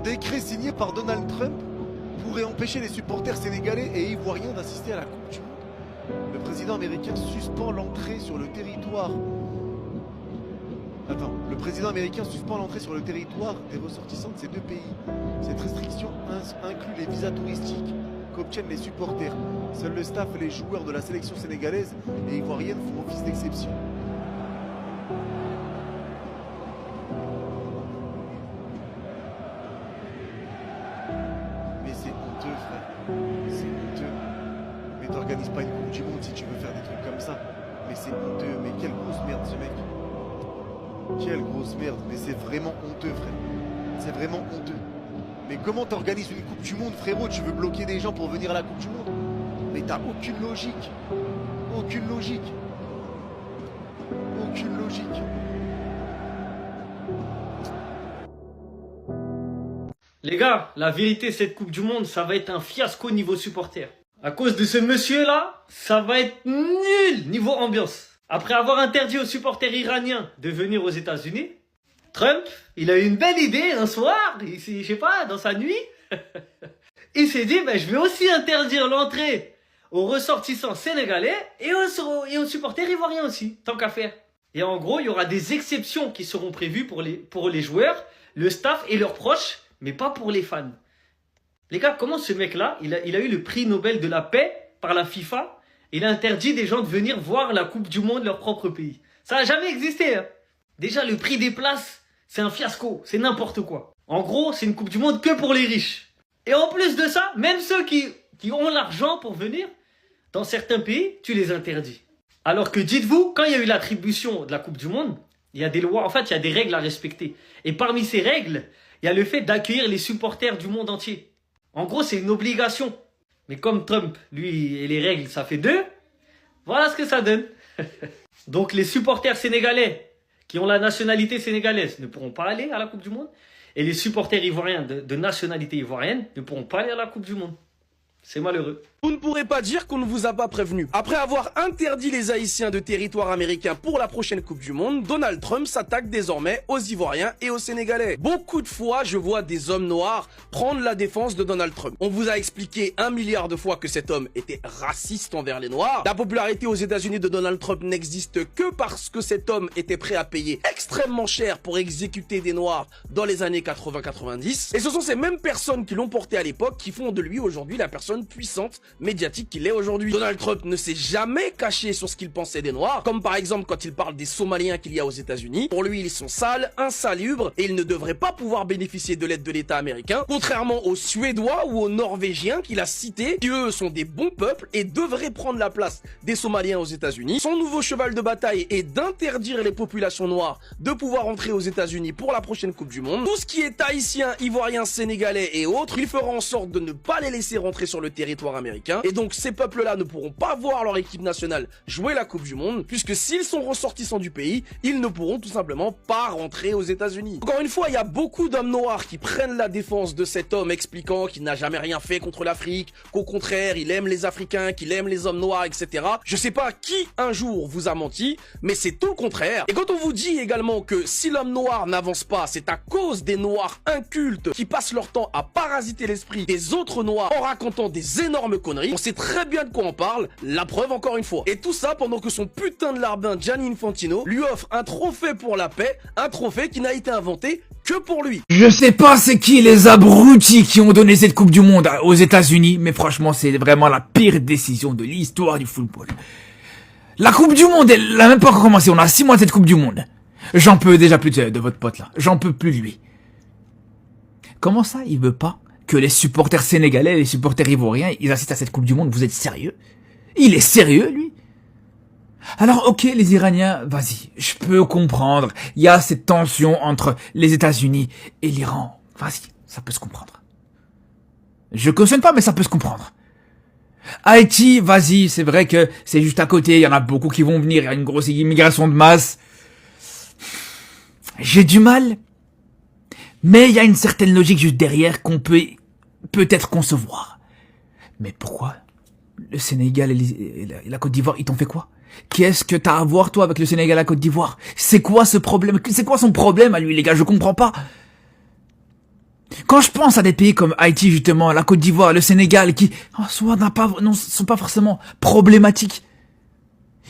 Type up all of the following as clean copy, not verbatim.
décret signé par Donald Trump pourrait empêcher les supporters sénégalais et ivoiriens d'assister à la Coupe du Monde. Le président américain suspend l'entrée sur le territoire. Le président américain suspend l'entrée sur le territoire des ressortissants de ces deux pays. Cette restriction inclut les visas touristiques qu'obtiennent les supporters. Seul le staff et les joueurs de la sélection sénégalaise et ivoirienne font office d'exception. Mais c'est honteux, frère. C'est honteux. Mais t'organises pas une Coupe du Monde si tu veux faire des trucs comme ça. Mais c'est honteux. Mais quelle grosse merde ce mec. Quelle grosse merde. Mais c'est vraiment honteux, frère. C'est vraiment honteux. Mais comment t'organises une Coupe du Monde, frérot? Tu veux bloquer des gens pour venir à la Coupe du Monde? Mais t'as aucune logique. Aucune logique. Aucune logique. Les gars, la vérité, cette Coupe du Monde, ça va être un fiasco niveau supporter. À cause de ce monsieur-là, ça va être nul niveau ambiance. Après avoir interdit aux supporters iraniens de venir aux États-Unis, Trump, il a eu une belle idée un soir, je sais pas, dans sa nuit. Il s'est dit, je vais aussi interdire l'entrée aux ressortissants sénégalais et aux supporters ivoiriens aussi, tant qu'à faire. Et en gros, il y aura des exceptions qui seront prévues pour les joueurs, le staff et leurs proches, mais pas pour les fans. Les gars, comment ce mec-là, il a eu le prix Nobel de la paix par la FIFA. Il a interdit des gens de venir voir la Coupe du Monde de leur propre pays. Ça n'a jamais existé. Hein. Déjà, le prix des places, c'est un fiasco. C'est n'importe quoi. En gros, c'est une Coupe du Monde que pour les riches. Et en plus de ça, même ceux qui ont l'argent pour venir, dans certains pays, tu les interdis. Alors que dites-vous, quand il y a eu l'attribution de la Coupe du Monde, il y a des lois, en fait, il y a des règles à respecter. Et parmi ces règles, il y a le fait d'accueillir les supporters du monde entier. En gros, c'est une obligation. Mais comme Trump, lui, et les règles, ça fait deux, voilà ce que ça donne. Donc les supporters sénégalais qui ont la nationalité sénégalaise ne pourront pas aller à la Coupe du Monde. Et les supporters ivoiriens de nationalité ivoirienne ne pourront pas aller à la Coupe du Monde. C'est malheureux. Vous ne pourrez pas dire qu'on ne vous a pas prévenu. Après avoir interdit les Haïtiens de territoire américain pour la prochaine Coupe du Monde, Donald Trump s'attaque désormais aux Ivoiriens et aux Sénégalais. Beaucoup de fois, je vois des hommes noirs prendre la défense de Donald Trump. On vous a expliqué 1 milliard de fois que cet homme était raciste envers les Noirs. La popularité aux États-Unis de Donald Trump n'existe que parce que cet homme était prêt à payer extrêmement cher pour exécuter des Noirs dans les années 80-90. Et ce sont ces mêmes personnes qui l'ont porté à l'époque qui font de lui aujourd'hui la personne puissante médiatique qu'il est aujourd'hui. Donald Trump ne s'est jamais caché sur ce qu'il pensait des Noirs, comme par exemple quand il parle des Somaliens qu'il y a aux États-Unis. Pour lui, ils sont sales, insalubres et ils ne devraient pas pouvoir bénéficier de l'aide de l'État américain, contrairement aux Suédois ou aux Norvégiens qu'il a cités, qui eux sont des bons peuples et devraient prendre la place des Somaliens aux États-Unis. Son nouveau cheval de bataille est d'interdire les populations noires de pouvoir entrer aux États-Unis pour la prochaine Coupe du Monde. Tout ce qui est haïtien, ivoirien, sénégalais et autres, il fera en sorte de ne pas les laisser rentrer sur le territoire américain. Et donc ces peuples-là ne pourront pas voir leur équipe nationale jouer la Coupe du Monde, puisque s'ils sont ressortissants du pays, ils ne pourront tout simplement pas rentrer aux États-Unis. Encore une fois, il y a beaucoup d'hommes noirs qui prennent la défense de cet homme expliquant qu'il n'a jamais rien fait contre l'Afrique, qu'au contraire, il aime les Africains, qu'il aime les hommes noirs, etc. Je sais pas qui un jour vous a menti, mais c'est tout le contraire. Et quand on vous dit également que si l'homme noir n'avance pas, c'est à cause des noirs incultes qui passent leur temps à parasiter l'esprit des autres noirs en racontant des énormes conneries, on sait très bien de quoi on parle, la preuve encore une fois. Et tout ça pendant que son putain de larbin Gianni Infantino lui offre un trophée pour la paix, un trophée qui n'a été inventé que pour lui. Je sais pas c'est qui les abrutis qui ont donné cette Coupe du Monde aux États-Unis, mais franchement c'est vraiment la pire décision de l'histoire du football. La Coupe du Monde, elle a même pas encore commencé, on a 6 mois de cette Coupe du Monde. J'en peux déjà plus de votre pote là, j'en peux plus de lui. Comment ça il veut pas que les supporters sénégalais, les supporters ivoiriens, ils assistent à cette Coupe du Monde? Vous êtes sérieux? Il est sérieux, lui? Alors, ok, les Iraniens, vas-y, je peux comprendre. Il y a cette tension entre les États-Unis et l'Iran. Vas-y, ça peut se comprendre. Je cautionne pas, mais ça peut se comprendre. Haïti, vas-y, c'est vrai que c'est juste à côté, il y en a beaucoup qui vont venir, il y a une grosse immigration de masse. J'ai du mal. Mais il y a une certaine logique juste derrière qu'on peut peut-être concevoir. Mais pourquoi le Sénégal et la Côte d'Ivoire, ils t'ont fait quoi? Qu'est-ce que t'as à voir toi avec le Sénégal et la Côte d'Ivoire? C'est quoi ce problème? C'est quoi son problème à lui les gars? Je comprends pas. Quand je pense à des pays comme Haïti, justement, la Côte d'Ivoire, le Sénégal, qui, en soi, sont pas forcément problématiques.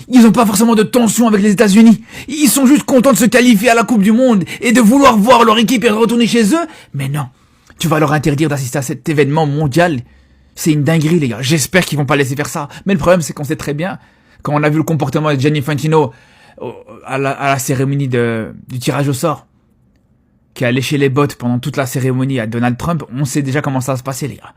Ils ont pas forcément de tension avec les États-Unis. Ils sont juste contents de se qualifier à la Coupe du Monde et de vouloir voir leur équipe et retourner chez eux. Mais non. Tu vas leur interdire d'assister à cet événement mondial. C'est une dinguerie, les gars. J'espère qu'ils vont pas laisser faire ça. Mais le problème, c'est qu'on sait très bien, quand on a vu le comportement de Gianni Infantino à la cérémonie du tirage au sort, qui a léché les bottes pendant toute la cérémonie à Donald Trump, on sait déjà comment ça va se passer, les gars.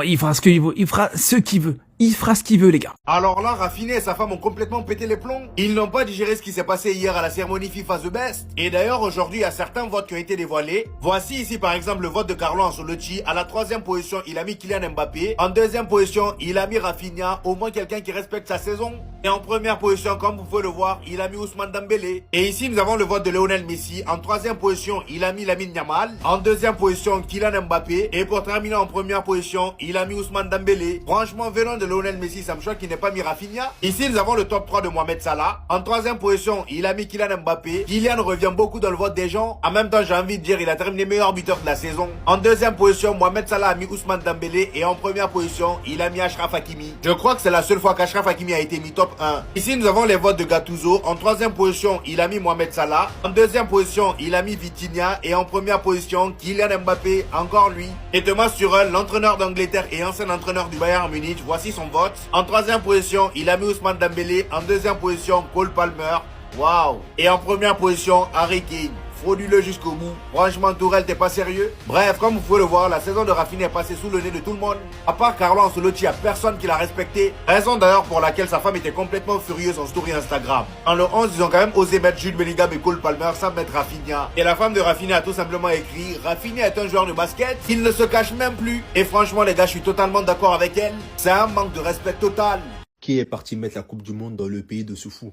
Il fera ce qu'il veut. Il fera ce qu'il veut. Il fera ce qu'il veut, les gars. Alors là, Rafinha et sa femme ont complètement pété les plombs. Ils n'ont pas digéré ce qui s'est passé hier à la cérémonie FIFA The Best. Et d'ailleurs, aujourd'hui, il y a certains votes qui ont été dévoilés. Voici ici, par exemple, le vote de Carlo Ancelotti. À la 3e position, il a mis Kylian Mbappé. En 2e position, il a mis Rafinha. Au moins quelqu'un qui respecte sa saison. Et en 1re position, comme vous pouvez le voir, il a mis Ousmane Dembélé. Et ici, nous avons le vote de Lionel Messi. En 3e position, il a mis Lamine Yamal. En 2e position, Kylian Mbappé. Et pour terminer en 1re position, il a mis Ousmane Dembélé. Franchement, venant de Lionel Messi, ça me choque qu'il n'ait pas mis Rafinha. Ici, nous avons le top 3 de Mohamed Salah. En 3e position, il a mis Kylian Mbappé. Kylian revient beaucoup dans le vote des gens. En même temps, j'ai envie de dire, il a terminé meilleur buteur de la saison. En 2e position, Mohamed Salah a mis Ousmane Dembélé. Et en 1re position, il a mis Achraf Hakimi. Je crois que c'est la seule fois qu'Achraf Hakimi a été mis top 1. Ici, nous avons les votes de Gattuso. En 3e position, il a mis Mohamed Salah. En 2e position, il a mis Vitinha. Et en 1re position, Kylian Mbappé, encore lui. Et Thomas Tuchel, l'entraîneur d'Angleterre et ancien entraîneur du Bayern Munich, voici son vote. En 3e position, il a mis Ousmane Dembélé. En 2e position, Cole Palmer. Waouh. Et en 1re position, Harry Kane. Frauduleux jusqu'au bout. Franchement, Tourelle, t'es pas sérieux? Bref, comme vous pouvez le voir, la saison de Rafinha est passée sous le nez de tout le monde. À part Carlo Ancelotti, il n'y a personne qui l'a respecté. Raison d'ailleurs pour laquelle sa femme était complètement furieuse en story Instagram. En le 11, ils ont quand même osé mettre Jude Bellingham et Cole Palmer sans mettre Rafinha. Et la femme de Rafinha a tout simplement écrit: Rafinha est un joueur de basket, il ne se cache même plus. Et franchement, les gars, je suis totalement d'accord avec elle. C'est un manque de respect total. Qui est parti mettre la Coupe du Monde dans le pays de ce fou?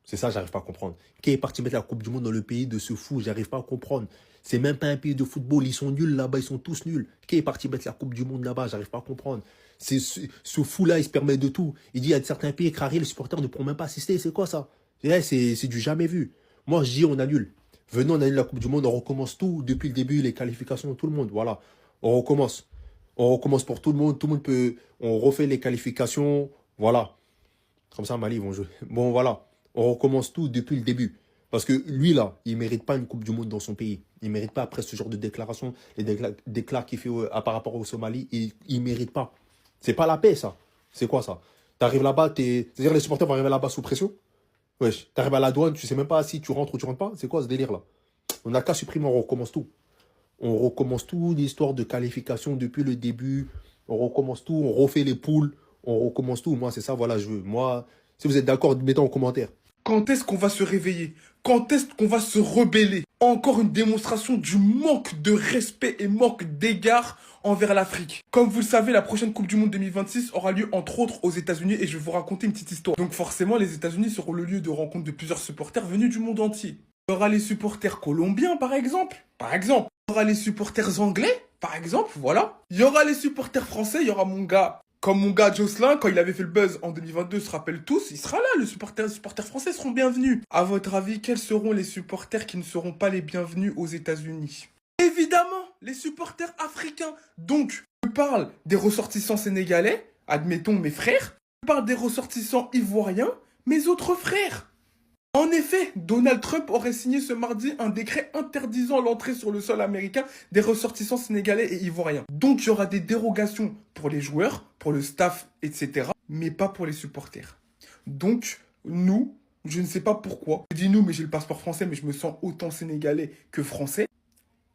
C'est ça, j'arrive pas à comprendre. Qui est parti mettre la Coupe du Monde dans le pays de ce fou? J'arrive pas à comprendre. C'est même pas un pays de football. Ils sont nuls là-bas, ils sont tous nuls. Qui est parti mettre la Coupe du Monde là-bas? J'arrive pas à comprendre. Ce fou-là, il se permet de tout. Il dit, il y a certains pays écrasés, les supporters ne pourront même pas assister. C'est quoi ça? C'est du jamais vu. Moi, je dis, on annule. Venons, on annule la Coupe du Monde, on recommence tout depuis le début, les qualifications, tout le monde. Voilà. On recommence. On recommence pour tout le monde. Tout le monde peut. On refait les qualifications. Voilà. Comme ça, Mali, ils vont jouer. Bon, voilà. On recommence tout depuis le début. Parce que lui, là, il ne mérite pas une Coupe du Monde dans son pays. Il ne mérite pas, après ce genre de déclaration, les déclats qu'il fait par rapport au Somalie, il ne mérite pas. C'est pas la paix, ça. C'est quoi, ça? T'arrives là-bas, c'est-à-dire les supporters vont arriver là-bas sous pression? Wesh, t'arrives à la douane, tu sais même pas si tu rentres ou tu rentres pas? C'est quoi ce délire-là? On n'a qu'à supprimer, on recommence tout. On recommence tout, l'histoire de qualification depuis le début. On recommence tout, on refait les poules. On recommence tout. Moi, c'est ça, voilà, je veux. Moi, si vous êtes d'accord, mettez en commentaire. Quand est-ce qu'on va se réveiller? Quand est-ce qu'on va se rebeller? Encore une démonstration du manque de respect et manque d'égard envers l'Afrique. Comme vous le savez, la prochaine Coupe du Monde 2026 aura lieu entre autres aux États-Unis et je vais vous raconter une petite histoire. Donc forcément, les États-Unis seront le lieu de rencontre de plusieurs supporters venus du monde entier. Il y aura les supporters colombiens, par exemple. Il y aura les supporters anglais, par exemple, voilà. Il y aura les supporters français, il y aura mon gars... Comme mon gars Jocelyn, quand il avait fait le buzz en 2022, se rappelle tous, il sera là, les supporters français seront bienvenus. À votre avis, quels seront les supporters qui ne seront pas les bienvenus aux États-Unis? Évidemment, les supporters africains. Donc, je parle des ressortissants sénégalais, admettons mes frères. Je parle des ressortissants ivoiriens, mes autres frères. En effet, Donald Trump aurait signé ce mardi un décret interdisant l'entrée sur le sol américain des ressortissants sénégalais et ivoiriens. Donc il y aura des dérogations pour les joueurs, pour le staff, etc. mais pas pour les supporters. Donc nous, je ne sais pas pourquoi, je dis nous mais j'ai le passeport français mais je me sens autant sénégalais que français,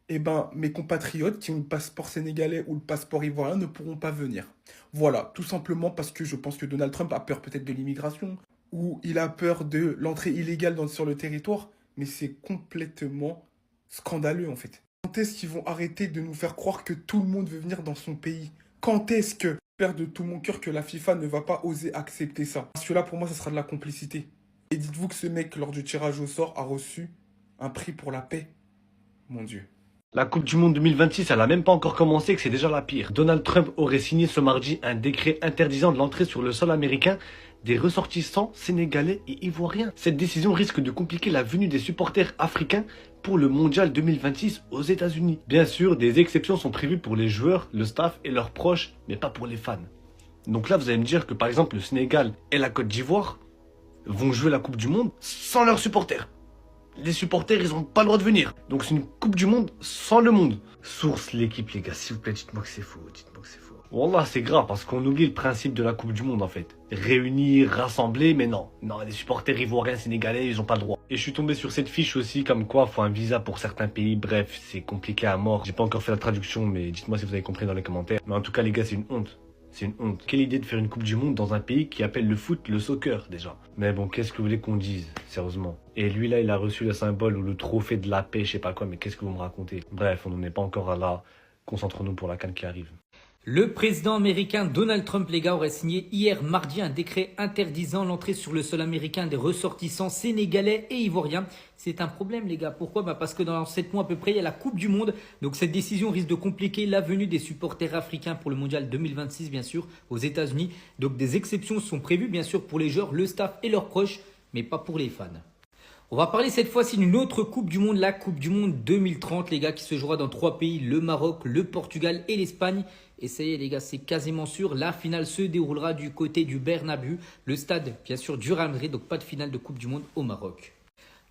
eh ben mes compatriotes qui ont le passeport sénégalais ou le passeport ivoirien ne pourront pas venir. Voilà, tout simplement parce que je pense que Donald Trump a peur peut-être de l'immigration, où il a peur de l'entrée illégale sur le territoire, mais c'est complètement scandaleux en fait. Quand est-ce qu'ils vont arrêter de nous faire croire que tout le monde veut venir dans son pays? Quand est-ce que, j'espère de tout mon cœur que la FIFA ne va pas oser accepter ça? Parce que là pour moi ça sera de la complicité. Et dites-vous que ce mec lors du tirage au sort a reçu un prix pour la paix. Mon Dieu. La Coupe du Monde 2026, elle a même pas encore commencé, que c'est déjà la pire. Donald Trump aurait signé ce mardi un décret interdisant de l'entrée sur le sol américain des ressortissants sénégalais et ivoiriens. Cette décision risque de compliquer la venue des supporters africains pour le Mondial 2026 aux États-Unis. Bien sûr, des exceptions sont prévues pour les joueurs, le staff et leurs proches, mais pas pour les fans. Donc là, vous allez me dire que par exemple le Sénégal et la Côte d'Ivoire vont jouer la Coupe du Monde sans leurs supporters. Les supporters, ils n'ont pas le droit de venir. Donc c'est une Coupe du Monde sans le monde. Source l'équipe, les gars, s'il vous plaît, dites-moi que c'est faux, dites-moi que c'est faux. Wallah, c'est grave parce qu'on oublie le principe de la Coupe du Monde en fait. Réunir, rassembler, mais non. Non, les supporters ivoiriens, sénégalais, ils ont pas le droit. Et je suis tombé sur cette fiche aussi, comme quoi faut un visa pour certains pays. Bref, c'est compliqué à mort. J'ai pas encore fait la traduction, mais dites-moi si vous avez compris dans les commentaires. Mais en tout cas, les gars, c'est une honte. C'est une honte. Quelle idée de faire une Coupe du Monde dans un pays qui appelle le foot le soccer, déjà. Mais bon, qu'est-ce que vous voulez qu'on dise, sérieusement? Et lui, là, il a reçu le symbole ou le trophée de la paix, je sais pas quoi, mais qu'est-ce que vous me racontez? Bref, on n'en est pas encore à là. Concentrons-nous pour la CAN qui arrive. Le président américain Donald Trump, les gars, aurait signé hier mardi un décret interdisant l'entrée sur le sol américain des ressortissants sénégalais et ivoiriens. C'est un problème, les gars. Pourquoi? Parce que dans 7 mois à peu près, il y a la Coupe du Monde. Donc cette décision risque de compliquer la venue des supporters africains pour le Mondial 2026, bien sûr, aux États-Unis. Donc des exceptions sont prévues, bien sûr, pour les joueurs, le staff et leurs proches, mais pas pour les fans. On va parler cette fois-ci d'une autre Coupe du Monde, la Coupe du Monde 2030, les gars, qui se jouera dans 3 pays, le Maroc, le Portugal et l'Espagne. Et ça y est, les gars, c'est quasiment sûr. La finale se déroulera du côté du Bernabéu, le stade, bien sûr, du Real Madrid. Donc pas de finale de Coupe du Monde au Maroc.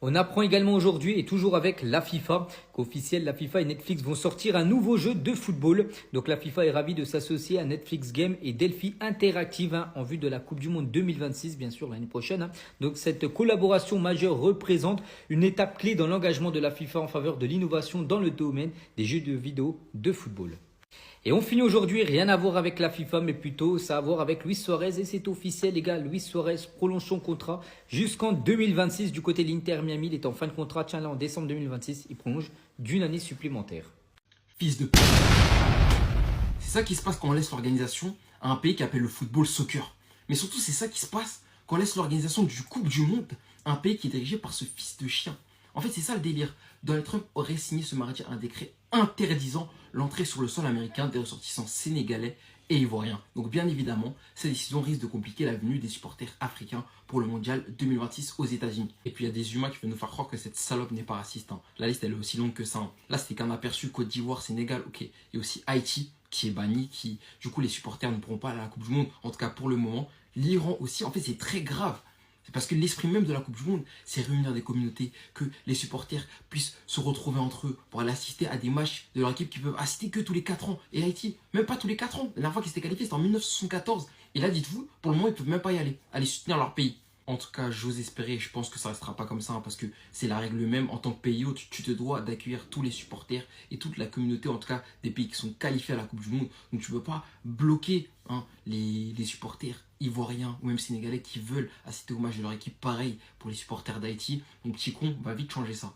On apprend également aujourd'hui, et toujours avec la FIFA, qu'officiel, la FIFA et Netflix vont sortir un nouveau jeu de football. Donc la FIFA est ravie de s'associer à Netflix Game et Delphi Interactive en vue de la Coupe du Monde 2026, bien sûr, l'année prochaine. Donc cette collaboration majeure représente une étape clé dans l'engagement de la FIFA en faveur de l'innovation dans le domaine des jeux de vidéo de football. Et on finit aujourd'hui, rien à voir avec la FIFA, mais plutôt ça a à voir avec Luis Suarez. Et c'est officiel, les gars, Luis Suarez prolonge son contrat jusqu'en 2026 du côté de l'Inter Miami. Il est en fin de contrat, tiens là, en décembre 2026, il prolonge d'une année supplémentaire. Fils de... C'est ça qui se passe quand on laisse l'organisation à un pays qui appelle le football soccer. Mais surtout, c'est ça qui se passe quand on laisse l'organisation du Coupe du Monde à un pays qui est dirigé par ce fils de chien. En fait, c'est ça le délire. Donald Trump aurait signé ce mardi un décret interdisant l'entrée sur le sol américain des ressortissants sénégalais et ivoiriens. Donc bien évidemment, cette décision risque de compliquer la venue des supporters africains pour le Mondial 2026 aux États-Unis. Et puis il y a des humains qui veulent nous faire croire que cette salope n'est pas raciste. La liste elle est aussi longue que ça. Là c'était qu'un aperçu. Côte d'Ivoire, Sénégal, ok. Il y a aussi Haïti qui est banni, qui du coup les supporters ne pourront pas aller à la Coupe du Monde, en tout cas pour le moment. L'Iran aussi, en fait c'est très grave. C'est parce que l'esprit même de la Coupe du Monde, c'est réunir des communautés, que les supporters puissent se retrouver entre eux pour aller assister à des matchs de leur équipe qui peuvent assister que tous les 4 ans. Et Haïti, même pas tous les 4 ans. La dernière fois qu'ils s'étaient qualifiés, c'était en 1974. Et là, dites-vous, pour le moment, ils ne peuvent même pas y aller soutenir leur pays. En tout cas, j'ose espérer, je pense que ça ne restera pas comme ça, parce que c'est la règle même. En tant que pays hôte, tu te dois d'accueillir tous les supporters et toute la communauté, en tout cas des pays qui sont qualifiés à la Coupe du Monde. Donc tu ne peux pas bloquer les supporters ivoiriens ou même sénégalais qui veulent assister au match de leur équipe. Pareil pour les supporters d'Haïti. Donc petit con va vite changer ça.